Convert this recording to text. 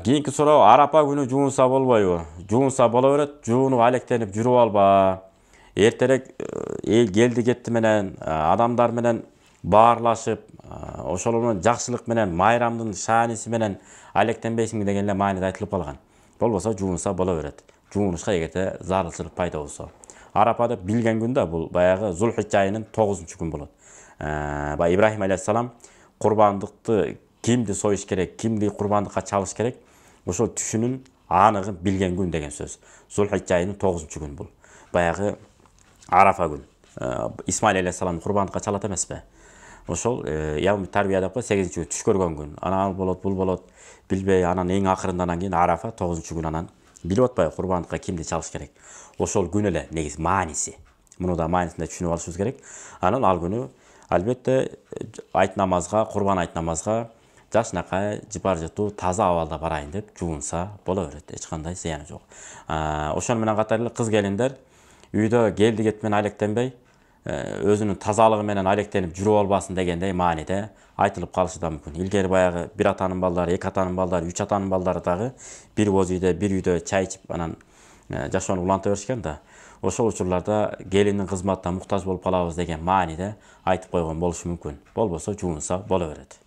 Kийинки суроо арапа күнү жуунса болбойбу? Жуунса боло берет, жуунуп алектенип жүрүп алба. Эртерээк эл келди кетти менен, адамдар менен баарлашып, ошол менен жакшылык менен, майрамдын шааниси менен алектенбейсиңби деген эле мааниде айтылып калган. Болбосо жуунса боло берет. Жуунушка эгерде зарылчылык пайда болсо. Арапа деп билген күн да бул баягы Зулхижжа айынын 9-күн болот. Баягы Ибрахим алейхиссалам курбандыкты кимди союш керек, кимди курбандыкка чалыш керек, ошол түшүнүн аныгын билген күн деген сөз. Зулхижжа айынын 9-күн бул. Баягы Арафа күн. Исмаил алейхиссалам курбандыкка чалат эмеспи? Ошол яуми тарбия деп кой 8-күн түш көргөн күн. Анан болот, бул болот, билбей анан эң акырындан кийин Арафа 9-күн анан билип атпайбы курбандыкка кимди чалыш керек. Ошол күн эле негизи мааниси. Муну да маанисинде түшүнүп алышыбыз керек. Анан ал күнү албетте айт намазга, курбан айт намазга жакшынакай жыпар жытуу таза абалда барайын деп жуунса боло берет. Эч кандай зыяны жок. Ошону менен катар эле кыз келиндер үйдө келди кет менен алектенбей, өзүнүн тазалыгы менен алектенип жүрүп албасын дегендей мааниде айтылып калышы да мүмкүн. Илгери баягы бир атанын балдары, эки атанын балдары, үч атанын балдары дагы бир боз үйдө, бир үйдө чай ичип анан жашоону уланта беришкен да. Ошол учурларда келиндин кызматына муктаж болуп калабыз деген мааниде айтып койгон болушу мүмкүн. Болбосо жуунса боло берет.